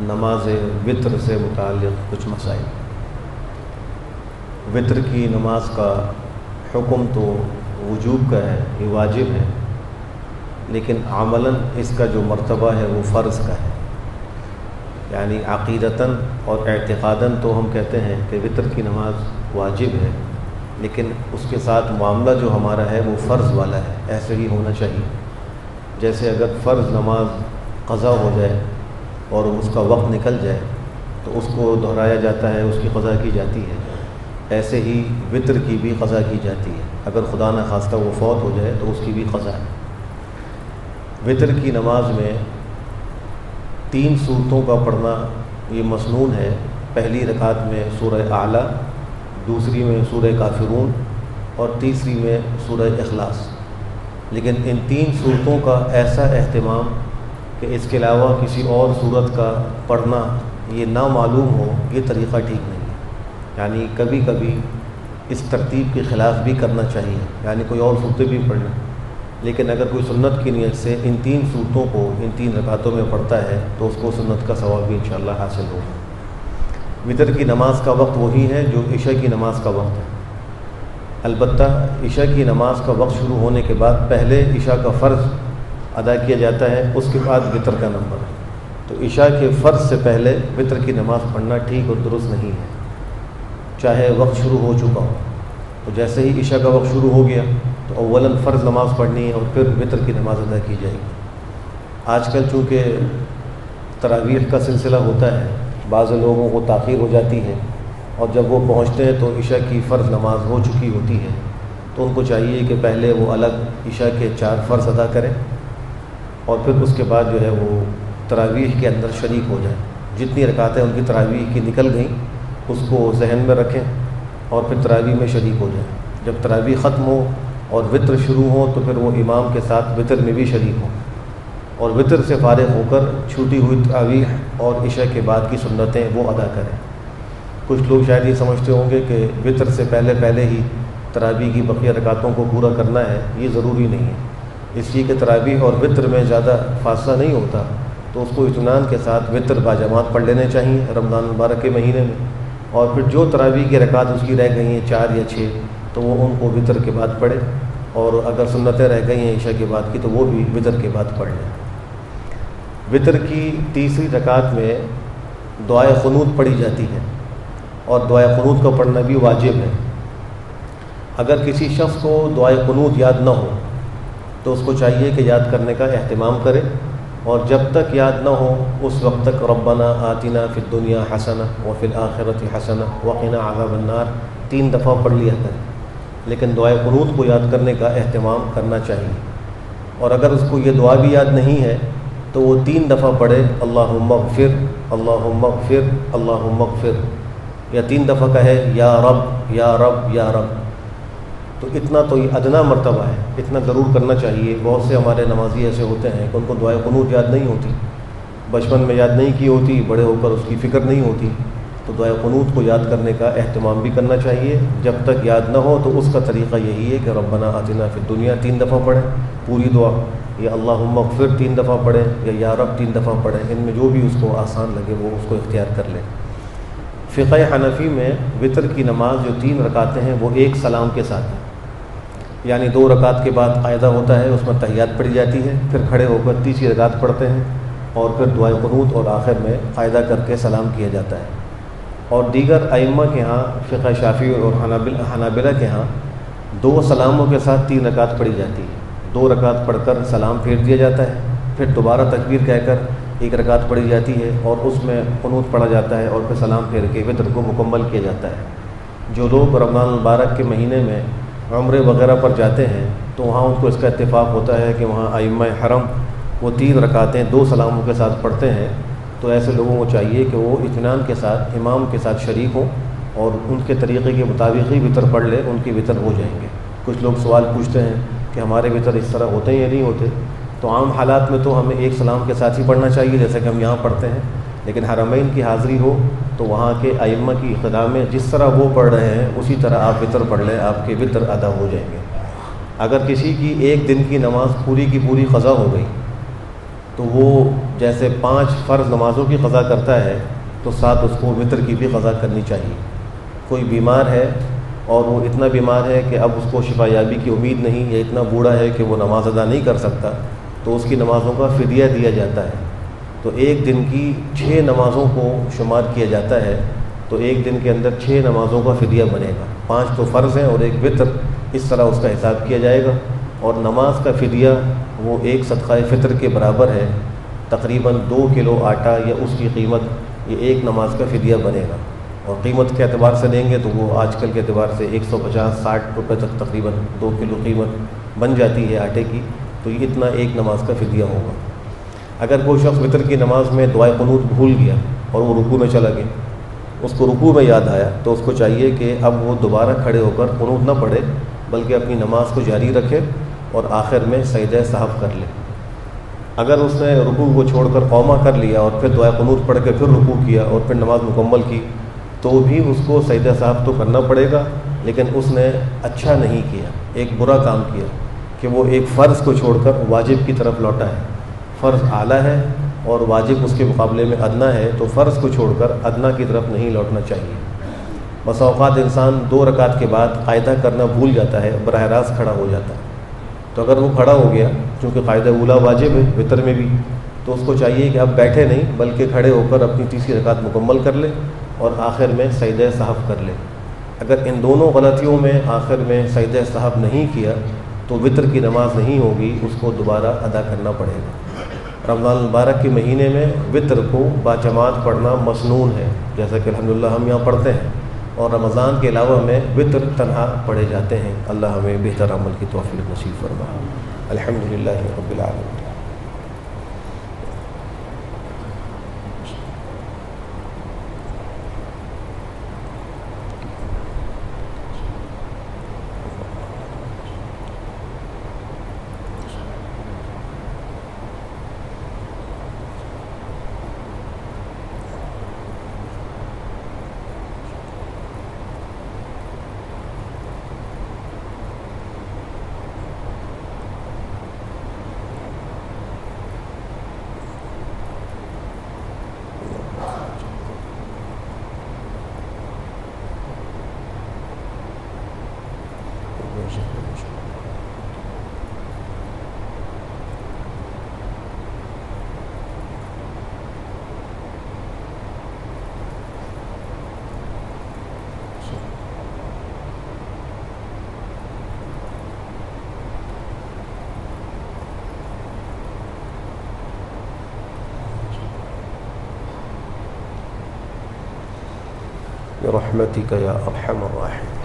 نماز وطر سے متعلق کچھ مسائل۔ وطر کی نماز کا حکم تو وجوب کا ہے، یہ واجب ہے، لیکن عملاً اس کا جو مرتبہ ہے وہ فرض کا ہے۔ یعنی عقیدتاً اور اعتقاداً تو ہم کہتے ہیں کہ وطر کی نماز واجب ہے، لیکن اس کے ساتھ معاملہ جو ہمارا ہے وہ فرض والا ہے، ایسے ہی ہونا چاہیے۔ جیسے اگر فرض نماز قضا ہو جائے اور اس کا وقت نکل جائے تو اس کو دہرایا جاتا ہے، اس کی قضا کی جاتی ہے، ایسے ہی وطر کی بھی قضا کی جاتی ہے۔ اگر خدا نخواستہ وہ فوت ہو جائے تو اس کی بھی قضا ہے۔ وطر کی نماز میں 3 صورتوں کا پڑھنا یہ مسنون ہے۔ پہلی رکعت میں سورہ اعلیٰ، دوسری میں سورہ کافرون اور تیسری میں سورہ اخلاص۔ لیکن ان 3 صورتوں کا ایسا اہتمام کہ اس کے علاوہ کسی اور صورت کا پڑھنا یہ نامعلوم ہو، یہ طریقہ ٹھیک نہیں ہے۔ یعنی کبھی کبھی اس ترتیب کے خلاف بھی کرنا چاہیے، یعنی کوئی اور صورتیں بھی پڑھ لیں، لیکن اگر کوئی سنت کی نیت سے ان 3 صورتوں کو ان 3 رکعتوں میں پڑھتا ہے تو اس کو سنت کا ثواب بھی انشاءاللہ حاصل ہوگا۔ وطر کی نماز کا وقت وہی ہے جو عشاء کی نماز کا وقت ہے۔ البتہ عشاء کی نماز کا وقت شروع ہونے کے بعد پہلے عشاء کا فرض ادا کیا جاتا ہے، اس کے بعد وطر کا نمبر ہے۔ تو عشاء کے فرض سے پہلے وطر کی نماز پڑھنا ٹھیک اور درست نہیں ہے، چاہے وقت شروع ہو چکا ہو۔ تو جیسے ہی عشاء کا وقت شروع ہو گیا تو اولاً فرض نماز پڑھنی ہے اور پھر وطر کی نماز ادا کی جائے گی۔ آج کل چونکہ تراویح کا سلسلہ ہوتا ہے، بعض لوگوں کو تاخیر ہو جاتی ہے اور جب وہ پہنچتے ہیں تو عشاء کی فرض نماز ہو چکی ہوتی ہے، تو ان کو چاہیے کہ پہلے وہ الگ عشاء کے 4 فرض ادا کریں اور پھر اس کے بعد جو ہے وہ تراویح کے اندر شریک ہو جائیں۔ جتنی رکعتیں ان کی تراویح کی نکل گئیں اس کو ذہن میں رکھیں اور پھر تراویح میں شریک ہو جائیں۔ جب تراویح ختم ہو اور وطر شروع ہو تو پھر وہ امام کے ساتھ وطر میں بھی شریک ہوں اور وطر سے فارغ ہو کر چھوٹی ہوئی تراویح اور عشاء کے بعد کی سنتیں وہ ادا کریں۔ کچھ لوگ شاید یہ سمجھتے ہوں گے کہ وطر سے پہلے ہی تراویح کی بقیہ رکعتوں کو پورا کرنا ہے، یہ ضروری نہیں ہے، اس لیے کہ تراویح اور وطر میں زیادہ فاصلہ نہیں ہوتا، تو اس کو اطمینان کے ساتھ وطر باجماعت پڑھ لینے چاہیے رمضان المبارک کے مہینے میں، اور پھر جو تراویح کی رکعت اس کی رہ گئی ہیں 4 یا 6 تو وہ ان کو وطر کے بعد پڑھے، اور اگر سنتیں رہ گئی ہیں عشاء کے بعد کی تو وہ بھی وطر کے بعد پڑھ لیں۔ وطر کی تیسری رکعت میں دعائے قنوت پڑھی جاتی ہے اور دعائے قنوت کا پڑھنا بھی واجب ہے۔ اگر کسی شخص کو دعائے قنوت یاد نہ ہو تو اس کو چاہیے کہ یاد کرنے کا اہتمام کرے، اور جب تک یاد نہ ہو اس وقت تک ربنا آتنا فی الدنیا حسنہ وفی الآخرۃ حسنہ وقنا عذاب النار 3 دفعہ پڑھ لیا کرے، لیکن دعائے قنوت کو یاد کرنے کا اہتمام کرنا چاہیے۔ اور اگر اس کو یہ دعا بھی یاد نہیں ہے تو وہ 3 دفعہ پڑھے اللہم اغفر اللہم اغفر اللہم اغفر، یا 3 دفعہ کہے یا رب یا رب یا رب۔ تو اتنا تو یہ ادنا مرتبہ ہے، اتنا ضرور کرنا چاہیے۔ بہت سے ہمارے نمازی ایسے ہوتے ہیں کہ ان کو دعائے قنوت یاد نہیں ہوتی، بچپن میں یاد نہیں کی ہوتی، بڑے ہو کر اس کی فکر نہیں ہوتی، تو دعائے قنوت کو یاد کرنے کا اہتمام بھی کرنا چاہیے۔ جب تک یاد نہ ہو تو اس کا طریقہ یہی ہے کہ ربنا آتنا فی الدنیا 3 دفعہ پڑھیں پوری دعا، یا اللہم اغفر 3 دفعہ پڑھیں، یا رب 3 دفعہ پڑھیں، ان میں جو بھی اس کو آسان لگے وہ اس کو اختیار کر لیں۔ فقہ حنفی میں وطر کی نماز جو 3 رکعتیں ہیں وہ 1 سلام کے ساتھ ہیں، یعنی 2 رکعت کے بعد قاعدہ ہوتا ہے، اس میں تحیات پڑھی جاتی ہے، پھر کھڑے ہو کر تیسری رکعت پڑھتے ہیں اور پھر دعائے قنوت اور آخر میں قاعدہ کر کے سلام کیا جاتا ہے۔ اور دیگر ائمہ کے ہاں فقہ شافعی اور حنابلہ کے ہاں 2 سلاموں کے ساتھ 3 رکعت پڑھی جاتی ہے۔ 2 رکعت پڑھ کر سلام پھیر دیا جاتا ہے، پھر دوبارہ تکبیر کہہ کر 1 رکعت پڑھی جاتی ہے اور اس میں قنوت پڑھا جاتا ہے اور پھر سلام پھیر کے وطر کو مکمل کیا جاتا ہے۔ جو لوگ رمضان المبارک کے مہینے میں عمرے وغیرہ پر جاتے ہیں تو وہاں ان کو اس کا اتفاق ہوتا ہے کہ وہاں ائمہ حرم وہ 3 رکعتیں 2 سلاموں کے ساتھ پڑھتے ہیں، تو ایسے لوگوں کو چاہیے کہ وہ اطمینان کے ساتھ امام کے ساتھ شریک ہوں اور ان کے طریقے کے مطابق ہی وطر پڑھ لیں، ان کی وطر ہو جائیں گے۔ کچھ لوگ سوال پوچھتے ہیں کہ ہمارے وطر اس طرح ہوتے ہیں یا نہیں ہوتے، تو عام حالات میں تو ہمیں 1 سلام کے ساتھ ہی پڑھنا چاہیے جیسے کہ ہم یہاں پڑھتے ہیں، لیکن حرمین کی حاضری ہو تو وہاں کے ائمہ کی اقتداء میں جس طرح وہ پڑھ رہے ہیں اسی طرح آپ وطر پڑھ لیں، آپ کے وطر ادا ہو جائیں گے۔ اگر کسی کی 1 دن کی نماز پوری کی پوری قضا ہو گئی تو تو وہ جیسے 5 فرض نمازوں کی قضا کرتا ہے تو ساتھ اس کو وطر کی بھی قضا کرنی چاہیے۔ کوئی بیمار ہے اور وہ اتنا بیمار ہے کہ اب اس کو شفا یابی کی امید نہیں، یا اتنا بوڑھا ہے کہ وہ نماز ادا نہیں کر سکتا، تو اس کی نمازوں کا فدیہ دیا جاتا ہے۔ تو ایک دن کی 6 نمازوں کو شمار کیا جاتا ہے، تو ایک دن کے اندر 6 نمازوں کا فدیہ بنے گا، 5 تو فرض ہیں اور ایک وطر، اس طرح اس کا حساب کیا جائے گا۔ اور نماز کا فدیہ وہ ایک صدقہ فطر کے برابر ہے، تقریباً 2 کلو آٹا یا اس کی قیمت، یہ ایک نماز کا فدیہ بنے گا۔ اور قیمت کے اعتبار سے لیں گے تو وہ آج کل کے اعتبار سے 150-60 روپے تک تقریباً 2 کلو قیمت بن جاتی ہے آٹے کی، تو یہ اتنا ایک نماز کا فدیہ ہوگا۔ اگر کوئی شخص وطر کی نماز میں دعائے قنوت بھول گیا اور وہ رکوع میں چلا گیا، اس کو رکوع میں یاد آیا، تو اس کو چاہیے کہ اب وہ دوبارہ کھڑے ہو کر قنوت نہ پڑھے، بلکہ اپنی نماز کو جاری رکھے اور آخر میں سجدہ سہو کر لے۔ اگر اس نے رکوع کو چھوڑ کر قومہ کر لیا اور پھر دعائے قنوت پڑھ کے پھر رکوع کیا اور پھر نماز مکمل کی، تو بھی اس کو سجدہ سہو تو کرنا پڑے گا، لیکن اس نے اچھا نہیں کیا، ایک برا کام کیا کہ وہ ایک فرض کو چھوڑ کر واجب کی طرف لوٹا ہے۔ فرض اعلیٰ ہے اور واجب اس کے مقابلے میں ادنا ہے، تو فرض کو چھوڑ کر ادنا کی طرف نہیں لوٹنا چاہیے۔ بسا اوقات انسان 2 رکعت کے بعد قاعدہ کرنا بھول جاتا ہے، براہ راست کھڑا ہو جاتا ہے۔ تو اگر وہ کھڑا ہو گیا، چونکہ قاعدہ اولیٰ واجب ہے وطر میں بھی، تو اس کو چاہیے کہ اب بیٹھے نہیں بلکہ کھڑے ہو کر اپنی تیسری رکعت مکمل کر لے اور آخر میں سجدہ سہو کر لے۔ اگر ان دونوں غلطیوں میں آخر میں سجدہ سہو نہیں کیا تو وطر کی نماز نہیں ہوگی، اس کو دوبارہ ادا کرنا پڑے گا۔ رمضان المبارک کے مہینے میں وطر کو باجماعت پڑھنا مسنون ہے، جیسا کہ الحمدللہ ہم یہاں پڑھتے ہیں، اور رمضان کے علاوہ میں وطر تنہا پڑھے جاتے ہیں۔ اللہ ہمیں بہتر عمل کی توفیق نصیب فرمائے۔ الحمدللہ رب العالمین۔ برحمتک یا ارحم الراحمین۔